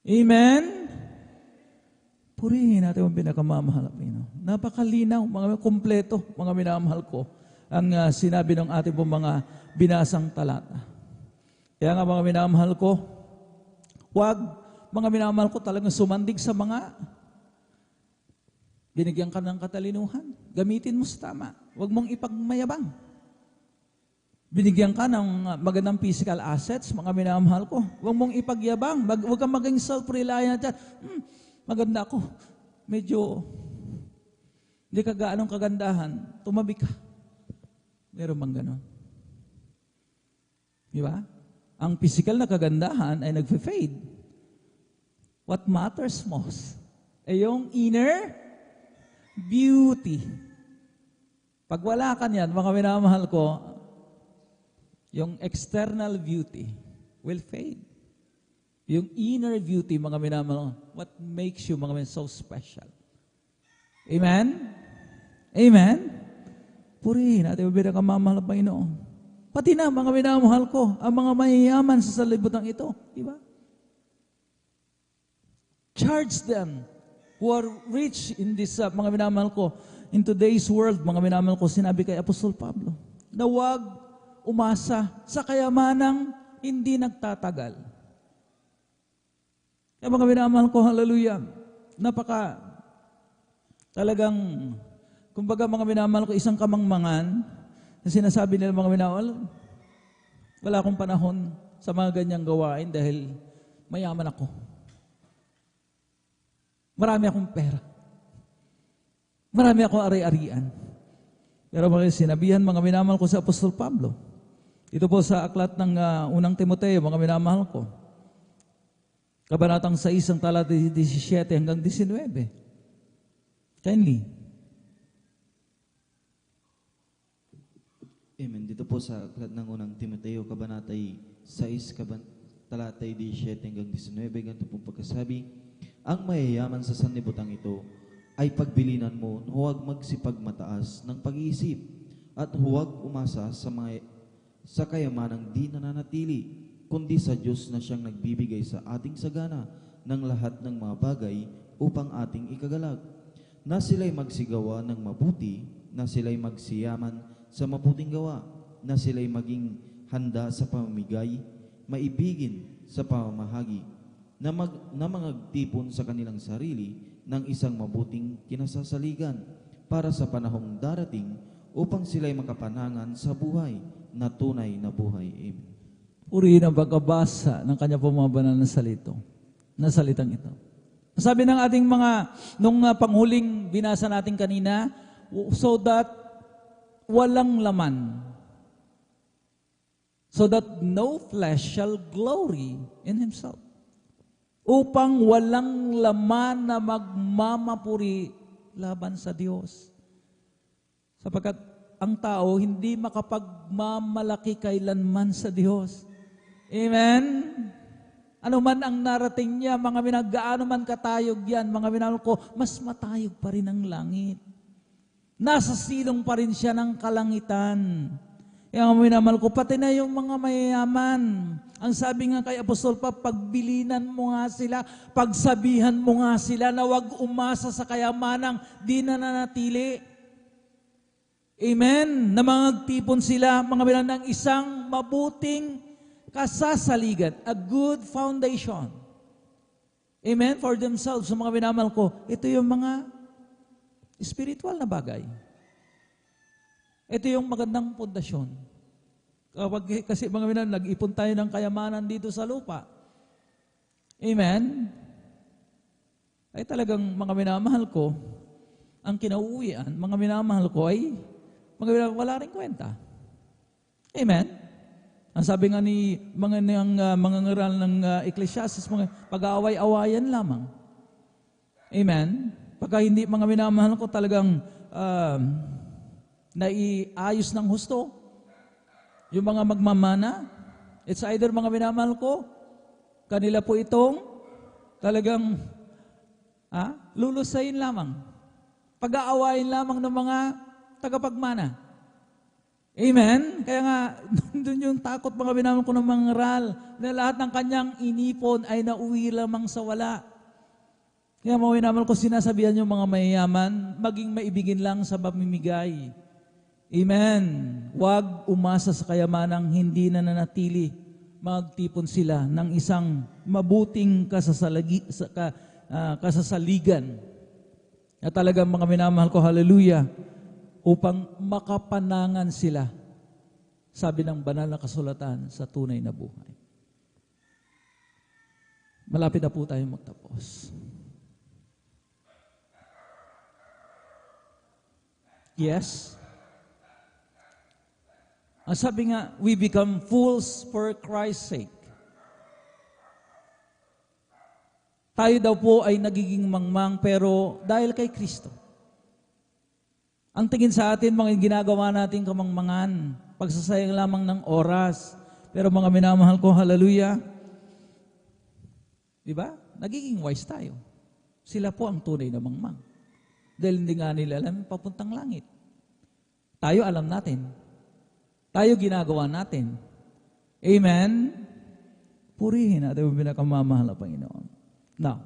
Speaker 2: Amen? Purihin natin ang pinakamamahal. Napakalinaw, mga kumpleto, mga minamahal ko, ang sinabi ng ating pong mga binasang talata. Kaya nga mga minamahal ko, wag, mga minamahal ko, talagang sumandig sa mga binigyan ka ng katalinuhan. Gamitin mo sa tama. Wag mong ipagmayabang. Binigyan ka ng magandang physical assets, mga minamahal ko. Huwag mong ipagyabang. Huwag kang maging self-reliant dyan. Maganda ako. Medyo hindi ka gaanong kagandahan. Tumabi ka. Meron bang ganon? Di ba? Ang physical na kagandahan ay nagfe-fade. What matters most ay yung inner beauty. Pag wala ka niyan, mga minamahal ko, yung external beauty will fade. Yung inner beauty, mga minamahal, what makes you, mga minamahal, so special. Amen? Amen? Purihin natin ang pinakamamahal ng Panginoon. Pati na, mga minamahal ko, ang mga mayayaman sa salibutan ito. Diba? Charge them who are rich in this, mga minamahal ko, in today's world, mga minamahal ko, sinabi kay Apostol Pablo, na wag umasa sa kayamanang hindi nagtatagal. Kaya mga minamahal ko, hallelujah, talagang, kumbaga mga minamahal ko, isang kamangmangan, na sinasabi nila mga minamahal, wala akong panahon sa mga ganyang gawain dahil mayaman ako. Marami akong pera. Marami akong ari-arian. Pero mga sinabihan, mga minamahal ko sa Apostol Pablo, ito po sa aklat ng unang Timoteo, mga minamahal ko. Kabanatang 6, ang talata 17 hanggang 19. Kindly.
Speaker 5: Amen. Dito po sa aklat ng unang Timoteo, kabanatay 6, talatay 17 hanggang 19, ganito pong pagkasabi, ang mayayaman sa sanlibutan ito ay pagbilinan mo, huwag magsipagmataas ng pag-iisip at huwag umasa sa kayamanang di nananatili, kundi sa Diyos na siyang nagbibigay sa ating sagana ng lahat ng mga bagay upang ating ikagalag. Na sila'y magsigawa ng mabuti, na sila'y magsiyaman sa mabuting gawa, na sila'y maging handa sa pamamigay, maibigin sa pamamahagi, na magtipon sa kanilang sarili ng isang mabuting kinasasaligan para sa panahong darating upang sila'y makapanangan sa buhay na tunay na buhay. Amen.
Speaker 2: Purihin ang pagkabasa ng kanya po mga banal na salitang ito. Sabi ng ating nung panghuling binasa natin kanina, so that walang laman. So that no flesh shall glory in himself. Upang walang laman na magmamapuri laban sa Diyos. Sapagkat ang tao hindi makapagmamalaki kailanman sa Diyos. Amen? Ano man ang narating niya, mga gaano man katayog yan, mga minamahal ko, mas matayog pa rin ang langit. Nasa silong pa rin siya ng kalangitan. Kaya mga minamahal ko, pati na yung mga mayayaman. Ang sabi nga kay Apostol pa, pagbilinan mo nga sila, pagsabihan mo nga sila na huwag umasa sa kayamanang di nananatili. Amen? Na magtipon sila, mga bilang ng isang mabuting kasasaligan, a good foundation. Amen? For themselves, sa mga minamahal ko, ito yung mga spiritual na bagay. Ito yung magandang pundasyon. Kasi mga minamahal, nag-ipon tayo ng kayamanan dito sa lupa. Amen? Ay talagang mga minamahal ko, ang kinauuwian, mga minamahal ko ay mga minamahal, wala rin kwenta. Amen? Ang sabi nga ni mga ngaral ng Ecclesiastes, mga pag-aaway-awayan lamang. Amen? Pagka hindi mga minamahal ko talagang naiayos ng husto, yung mga magmamana, it's either mga minamahal ko, kanila po itong talagang lulusayin lamang. Pag-aawayin lamang ng mga tagapagmana. Amen? Kaya nga, doon yung takot mga minamahal ko ng mga ngaral na lahat ng kanyang inipon ay nauwi lamang sa wala. Kaya mga minamahal ko, sinasabihan yung mga mayayaman, maging maibigin lang sa pamimigay. Amen. Huwag umasa sa kayamanang hindi na nanatili. Magtipon sila ng isang mabuting kasasaligan. At talagang mga minamahal ko, hallelujah, upang makapanangan sila, sabi ng banal na kasulatan, sa tunay na buhay. Malapit na po tayong magtapos. Yes. Ang sabi nga, we become fools for Christ's sake. Tayo daw po ay nagiging mangmang pero dahil kay Kristo. Ang tingin sa atin, mga ginagawa natin kamangmangan, pagsasayang lamang ng oras. Pero mga minamahal ko, hallelujah, di ba? Nagiging wise tayo. Sila po ang tunay na mangmang. Dahil hindi nga nila alam papuntang langit. Tayo alam natin. Tayo ginagawa natin. Amen? Purihin natin ang pinakamamahal na Panginoon. Now,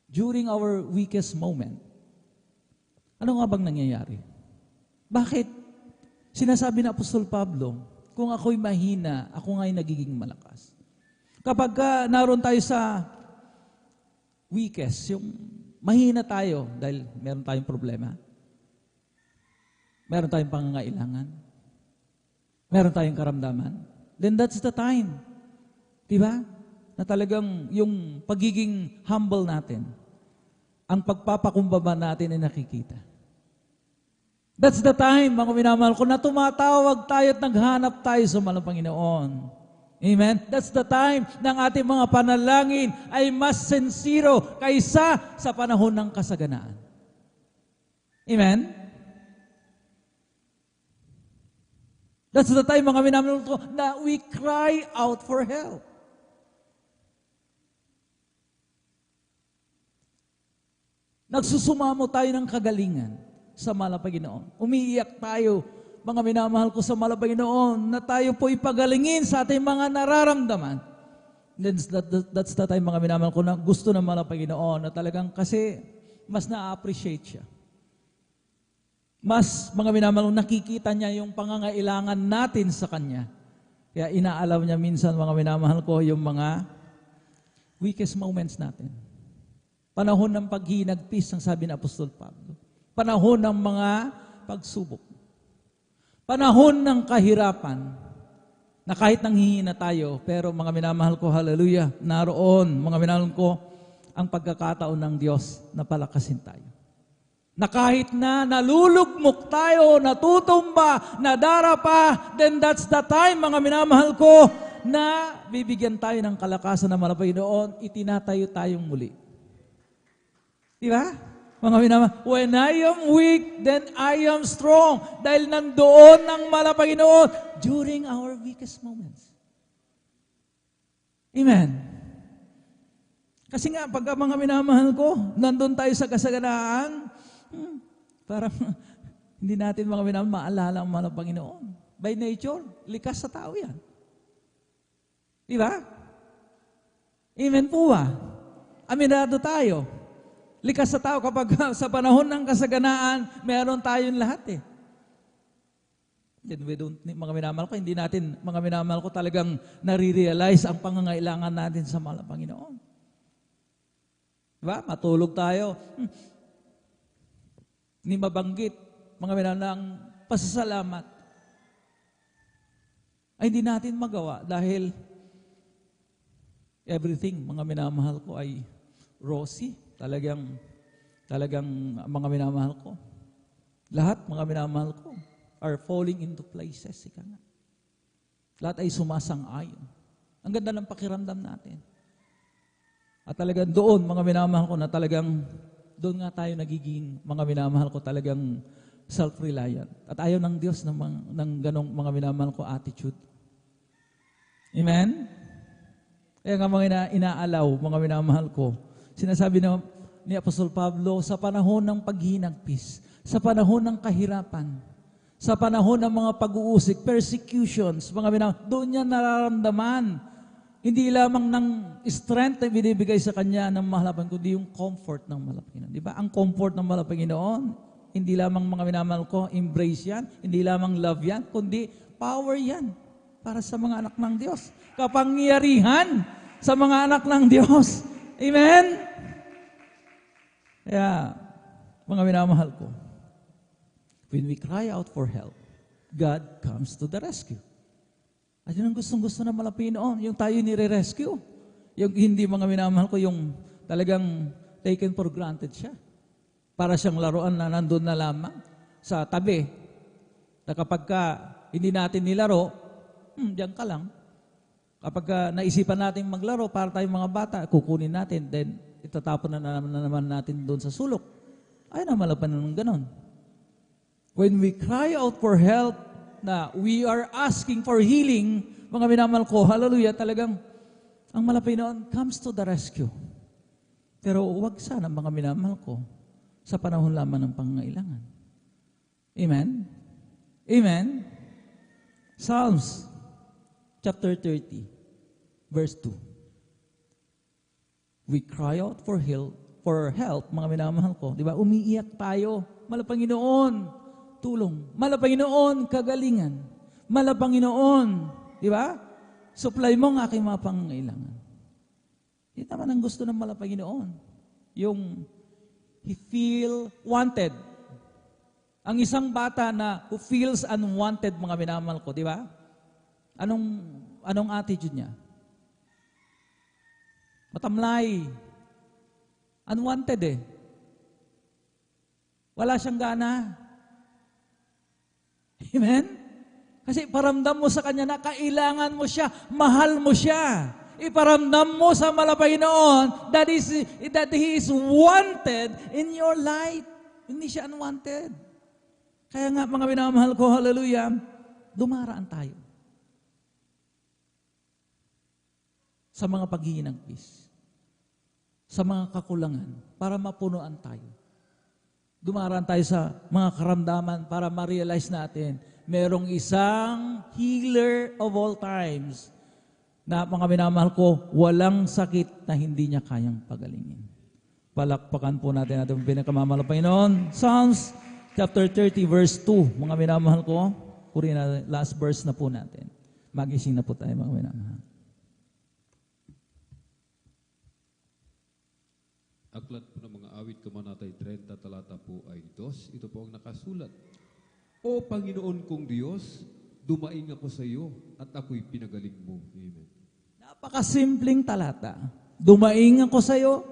Speaker 2: during our weakest moment, ano nga bang nangyayari? Bakit? Sinasabi na Apostol Pablo, kung ako'y mahina, ako nga'y nagiging malakas. Kapag naroon tayo sa weakest, yung mahina tayo dahil meron tayong problema, meron tayong pangangailangan, meron tayong karamdaman, then that's the time. Diba? Na talagang yung pagiging humble natin, ang pagpapakumbaba natin ay nakikita. That's the time, mga minamahal ko, na tumatawag tayo at naghanap tayo sa mahal na Panginoon. Amen? That's the time ng ating mga panalangin ay mas sincero kaysa sa panahon ng kasaganaan. Amen? That's the time, mga minamahal ko, na we cry out for help. Nagsusumamo tayo ng kagalingan sa mahal na Panginoon. Umiiyak tayo, mga minamahal ko, sa mahal na Panginoon, na tayo po ipagalingin sa ating mga nararamdaman. That's the time, mga minamahal ko, na gusto ng mahal na Panginoon, na talagang kasi mas na-appreciate siya. Mas, mga minamahal ko, nakikita niya yung pangangailangan natin sa Kanya. Kaya inaalaw niya minsan, mga minamahal ko, yung mga weakest moments natin. Panahon ng paghinagpis, ang sabi ng Apostol Pablo. Panahon ng mga pagsubok. Panahon ng kahirapan, na kahit nanghihina tayo, pero mga minamahal ko, hallelujah, naroon, mga minamahal ko, ang pagkakataon ng Diyos na palakasin tayo. Na kahit na nalulugmok tayo, natutumba, nadarapa, then that's the time, mga minamahal ko, na bibigyan tayo ng kalakasan ng mahal na Panginoon, itinatayo tayong muli. Diba? Mga minamahal, when I am weak, then I am strong. Dahil nandoon ng mahal na Panginoon during our weakest moments. Amen. Kasi nga, pagka mga minamahal ko, nandun tayo sa kasaganaan, parang hindi natin mga minamahal maalala ang mahal na Panginoon. By nature, likas sa tao yan. Diba? Amen po ba? Aminado tayo. Likas sa tao kapag sa panahon ng kasaganaan, meron tayong lahat eh. Then we don't, mga minamahal ko, hindi natin, mga minamahal ko, talagang nare-realize ang pangangailangan natin sa mahal na Panginoon. Diba? Matulog tayo. Hindi mabanggit, mga minamahal, ang pasasalamat ay hindi natin magawa dahil everything, mga minamahal ko, ay rosy. Talagang mga minamahal ko. Lahat, mga minamahal ko, are falling into places. Ika nga. Lahat ay sumasang-ayon. Ang ganda ng pakiramdam natin. At talagang doon, mga minamahal ko, na talagang doon nga tayo nagiging, mga minamahal ko, talagang self-reliant. At ayaw ng Diyos ng ganong mga minamahal ko attitude. Amen? Kaya nga mga inaalaw, mga minamahal ko, sinasabi ni Apostol Pablo, sa panahon ng paghinagpis, sa panahon ng kahirapan, sa panahon ng mga pag-uusik, persecutions, mga minamahal, doon niya nararamdaman, hindi lamang ng strength na binibigay sa kanya ng mahalapan, kundi yung comfort ng malapanginoon. Di ba? Ang comfort ng malapanginoon, hindi lamang mga minamahal ko, embrace yan, hindi lamang love yan, kundi power yan para sa mga anak ng Diyos. Kapangyarihan sa mga anak ng Diyos. Amen? Kaya, mga minamahal ko, when we cry out for help, God comes to the rescue. At yun ang gustong-gusto na malapinoon, yung tayo nire-rescue. Yung hindi mga minamahal ko, yung talagang taken for granted siya. Para siyang laruan na nandun na lamang sa tabi. Na kapag hindi natin nilaro, diyan ka lang. Kapag naisipan natin maglaro para tayong mga bata, kukunin natin, then itatapon na naman natin doon sa sulok. Ay na malapan ng ganon. When we cry out for help, na we are asking for healing, mga minamahal ko, hallelujah, talagang ang malapinoon comes to the rescue. Pero huwag sana, mga minamahal ko, sa panahon lamang ng pangangailangan. Amen? Amen? Psalms chapter 30, verse 2. We cry out for help, mga minamahal ko. Di ba? Umiiyak tayo. Malapanginoon, tulong. Malapanginoon, kagalingan. Malapanginoon, di ba? Supply mo ang aking mga pangangailangan. Ito naman ang gusto ng malapanginoon. Yung he feel wanted. Ang isang bata na who feels unwanted, mga minamahal ko, di ba? Anong attitude niya? Matamlay. Unwanted eh. Wala siyang gana. Amen? Kasi paramdam mo sa kanya na kailangan mo siya, mahal mo siya. Iparamdam mo sa malapanginoon that He is wanted in your life. Hindi siya unwanted. Kaya nga, mga minamahal ko, hallelujah, dumaraan tayo sa mga paghihinagpis, sa mga kakulangan, para mapunuan tayo. Dumaraan tayo sa mga karamdaman para ma-realize natin merong isang healer of all times na, mga minamahal ko, walang sakit na hindi niya kayang pagalingin. Palakpakan po natin ating pinakamamahal na Panginoon. Psalms chapter 30 verse 2. Mga minamahal ko, puri na last verse na po natin. Magising na po tayo, mga minamahal.
Speaker 4: Aklat po ng mga awit kamanatay 30 talata po ay 2. Ito po ang nakasulat. O Panginoon kong Diyos, dumaing ako sa iyo at ako'y pinagaling mo. Amen.
Speaker 2: Napakasimpleng talata. Dumaing ako sa iyo,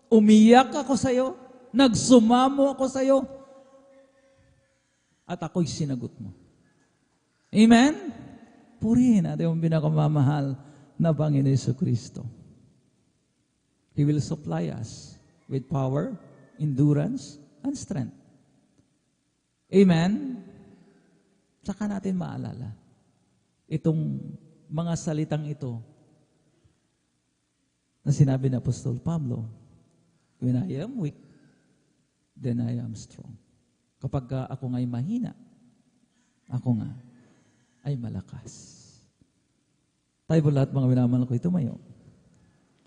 Speaker 2: umiyak ako sa iyo, nagsumamo ako sa iyo, at ako'y sinagot mo. Amen? Purihin natin yung pinakamamahal na Panginoon Jesucristo. He will supply us with power, endurance, and strength. Amen? Saka natin maalala itong mga salitang ito na sinabi ni Apostol Pablo, when I am weak, then I am strong. Kapag ako nga'y mahina, ako nga ay malakas. Tayo po lahat, mga minamahal ko, tumayo.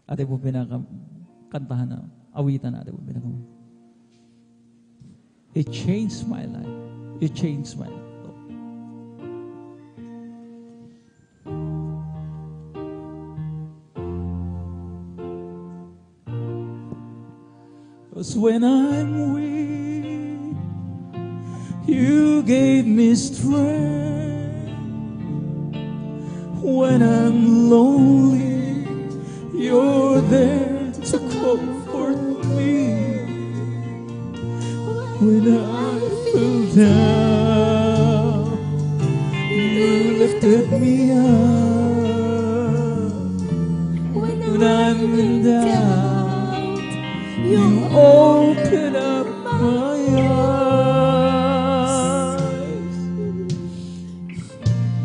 Speaker 2: Ate po pinakakantahan na awitan natin po pinakakantahan. It changed my life. It changed my life. Because when I'm weak, you gave me strength. When I'm lonely, you're there to comfort me. When I feel I'm in doubt, you open up my eyes.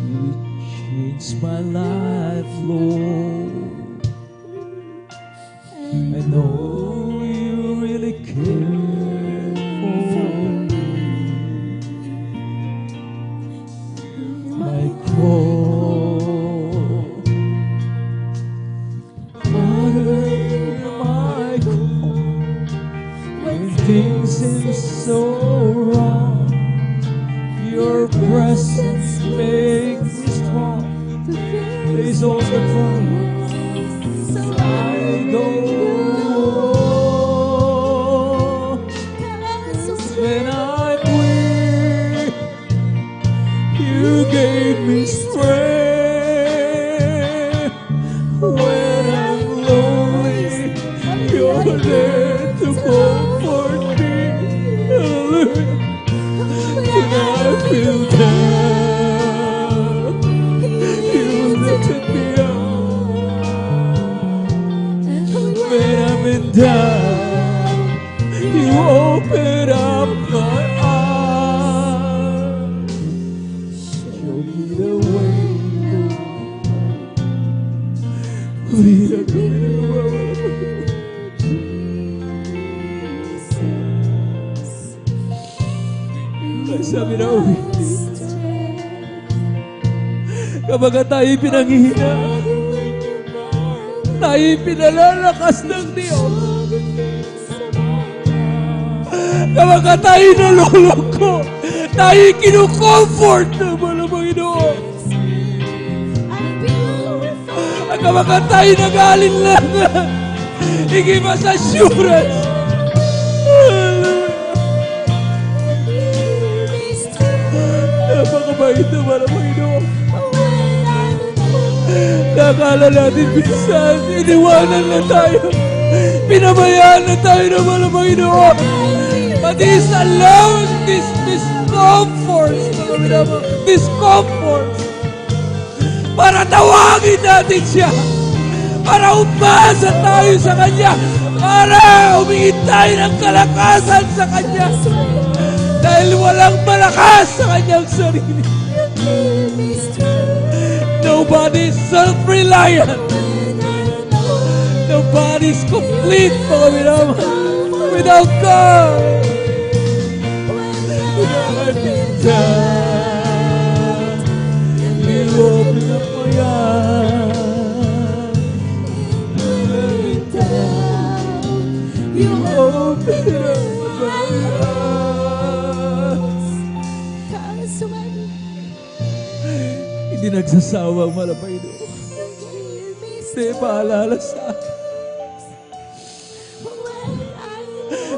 Speaker 2: You changed my life, Lord. I know you really care for me. My call, water my call. When things seem so wrong, your presence makes me strong. Face all the problems, I go. When I'm weak, you gave me strength. When I'm lonely, you're there to comfort me. Hallelujah. When I feel down, you lifted me up. When I'm in doubt, you open up my eyes. Show me the way. Lead me the road. Sabi na kapag tayo pinanghihina, tayo pinalalakas ng Diyos. Kapag tayo nalulungkot, tayo kinukomfort ng Panginoon. At kapag tayo nag-aalinlangan, give us assurance. Napakabait naman ang Panginoon. Nakala natin minsan, iniwanan na tayo. Pinabayaan na tayo naman ang Panginoon. But He's allowed this discomfort, para tawagin natin siya. Para umasa tayo sa Kanya. Para humingi tayo ng kalakasan sa Kanya. Dahil walang malakas sa kanyang sarili. Nobody's self-reliant. Nobody's complete, mga minamahal, without God. When I'm in doubt, you open up my eyes. When I'm in doubt, you open up my eyes. Hindi nagsasawa ang malapay doon. Hindi paalala sa akin.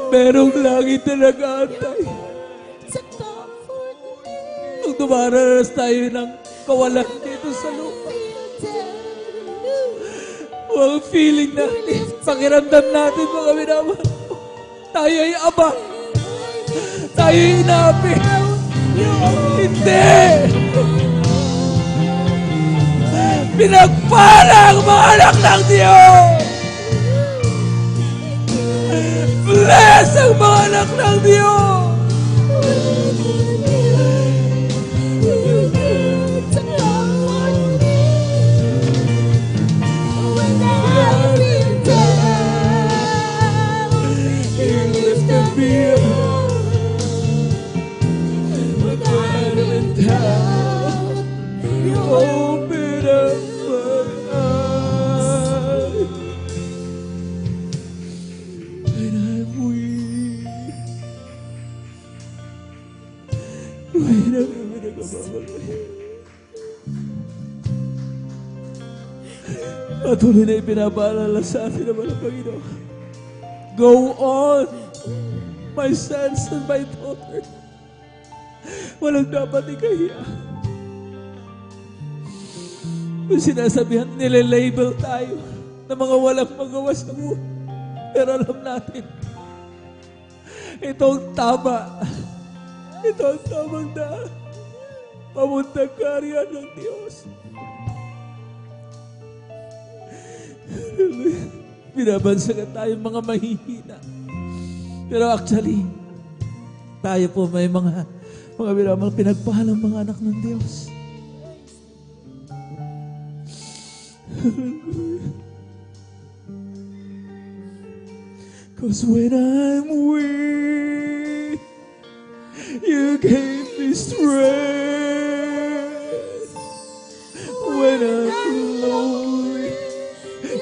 Speaker 2: Merong langit na nag-aantay. Nung dumaranas tayo ng kawalan dito sa lupa. Ang feeling natin, pakiramdam natin mga minamahal. Tayo ay abang. Tayo ay inapi. Hindi! Pinagpala ang mga anak ng Diyos! Bless ang mga anak ng Diyos! You lifted me up when I'm in doubt. You open up my eyes when I'm weak. When I'm nagkababalay. Patuloy na ipinapaalala sa atin naman ang Panginoon. Go on, my sons and my daughters. Walang dapat ikahiya. Kung sinasabihan, nililabel tayo na mga walang magawa sa buhay. Pero alam natin, ito ang tama. Ito ang tamang daan. Pamuntang karya ng Diyos. Binabansagan tayo mga mahihina. Pero actually, tayo po may mga binamang pinagpahalang mga anak ng Diyos. Cause when I'm weak, you gave me strength. When I'm lonely,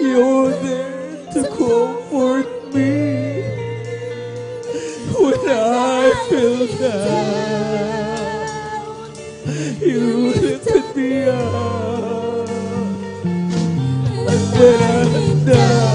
Speaker 2: you're there to comfort me. When I feel down, you lifted me up. And when I'm down,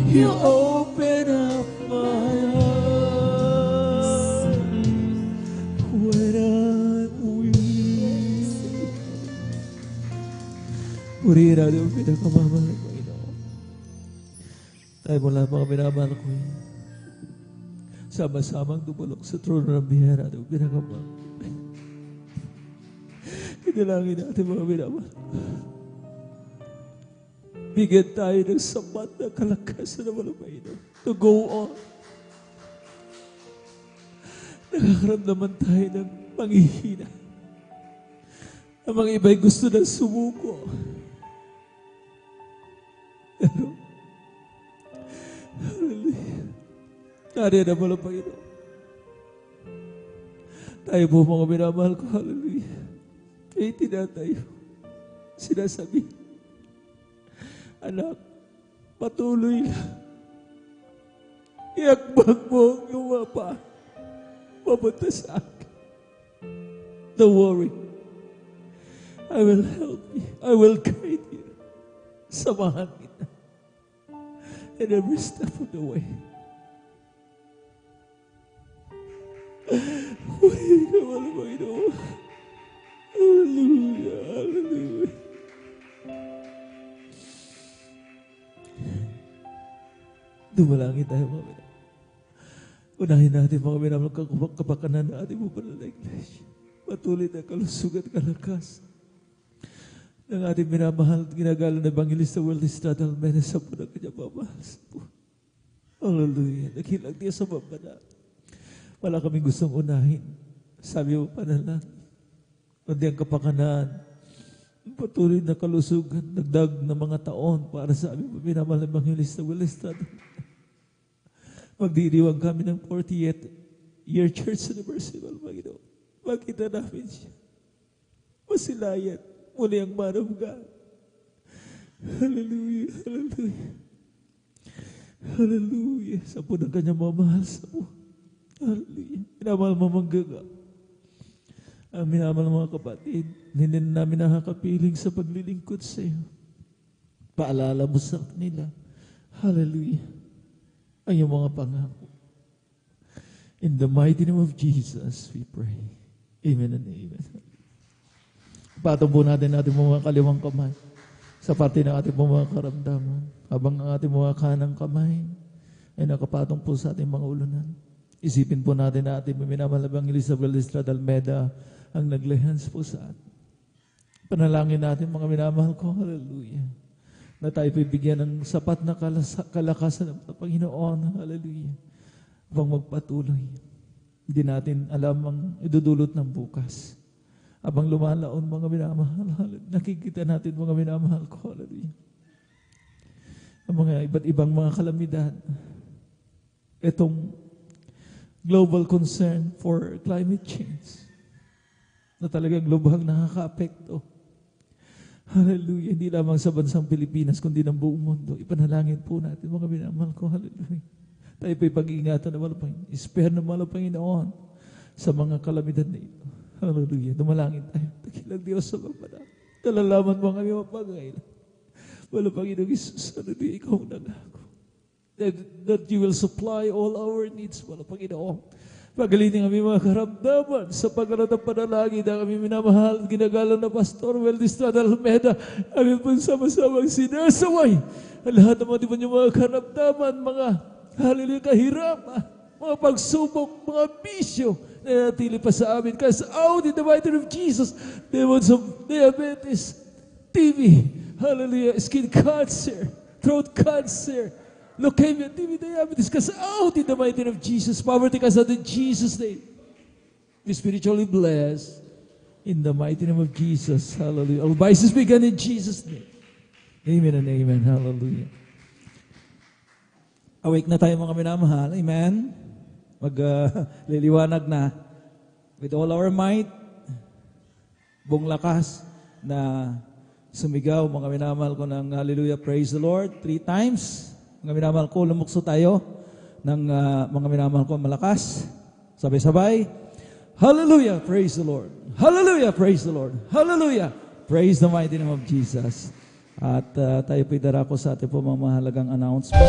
Speaker 2: you open up my heart when I'm weak. Purihin natin ang pinakamamahal ng Panginoon. Tayo mo lahat mga minamahal ko yun. Sama-samang dumulog sa trono ng biyaya natin ang pinakamamahal. Inalangin natin mga minamahal. Bigyan tayo ng sapat na kalakasan ng Panginoon to go on. Nakakaramdaman tayo ng panghihina. Ang mga iba'y gusto na sumuko. Pero, hallelujah. Nariyan naman ang Panginoon. Tayo po mga minamahal ko, hallelujah. Ay tinatayo. Sinasabi, anak, patuloy lang. Iakbang mo ang iyong mga paa. Papunta sa akin. Don't worry. I will help you. I will guide you. Samahan kita. In every step of the way. Purihin ka mo ng Panginoon. Hallelujah. Hallelujah. Dumalangin tayo mga minamahal. Unahin natin mga minamahal kapakanan na ating mo pala na iglesia. Patuloy na kalusugan at kalakas ng ating minamahal at ginagalang na Evangelista Weldy Estrada Almena sa po ng kanyang mamahal sa po. Hallelujah. Naghilang niya sa babana. Wala kaming gustong unahin. Sabi mo pa na lang, kundi ang kapakanan, patuloy na kalusugan, dagdag na mga taon para sa aming minamahal na Evangelista Weldy Estrada. Magdiriwang kami ng 40th year church anniversary, Panginoon. Makita namin siya. Masilayan. Muli ang manamgan. Hallelujah. Hallelujah. Hallelujah. Sa po ng kanyang mamahal sa po. Hallelujah. Minamahal mamanggaga. Ang minamahal mga kapatid, hindi namin nakakapiling sa paglilingkod sa iyo. Paalala mo sa kanila. Hallelujah. Ang iyong mga pangako. In the mighty name of Jesus, we pray. Amen and amen. Patong po natin mga kaliwang kamay sa parte ng ating mga karamdaman. Habang ang ating mga kanang kamay ay nakapatong po sa ating mga ulunan. Isipin po natin na ating minamahal na Evangelista Weldy Estrada Almeda ang naglehans po sa atin. Panalangin natin mga minamahal ko, hallelujah, na tayo bibigyan ng sapat na kalakasan ng Panginoon, hallelujah, habang magpatuloy. Hindi natin alam ang idudulot ng bukas. Habang lumalaon mga minamahal, hallelujah, nakikita natin mga minamahal ko, hallelujah, ang mga iba't ibang mga kalamidad. Itong global concern for climate change na talagang lubhang nakaka-apekto. Hallelujah. Hindi lamang sa bansang Pilipinas, kundi ng buong mundo. Ipanalangin po natin, mga minamahal ko. Hallelujah. Tayo po'y pag-iingatan ng Panginoon. Spare ng Panginoon sa mga kalamidad na ito. Hallelujah. Dumalangin tayo. Dakilang Diyos sa babala. Nalalaman mo ang aming mga pangailan. Wala, Panginoong Isus, hallelujah, ikaw ang nangako. That you will supply all our needs, wala, Panginoon. Pagalitin ang aming mga karamdaman sa pagkalat ng panalangin ng aming minamahal, ginagalang na Pastor Weldistrada Almeda, aming pong sama-samang sinasaway. Ang lahat ng mga yung mga karamdaman, mga hallelujah, kahirapan, mga pagsubok, mga bisyo, na natili pa sa amin. Cast out in the mighty name of Jesus, demons of diabetes, TB, hallelujah, skin cancer, throat cancer, leukemia, TB, diabetes, cast out in the mighty name of Jesus. Poverty cast out in Jesus' name. Be spiritually blessed in the mighty name of Jesus. Hallelujah. All vices began in Jesus' name. Amen and amen. Hallelujah. Awake na tayo mga minamahal. Amen. Magliliwanag na with all our might, buong lakas na sumigaw mga minamahal ko ng hallelujah, praise the Lord 3 times. Mga minamahal ko, lumukso tayo ng mga minamahal ko malakas. Sabay-sabay. Hallelujah, praise the Lord. Hallelujah, praise the Lord. Hallelujah, praise the mighty name of Jesus. At tayo po'y darako sa ating po mga mahalagang announcement.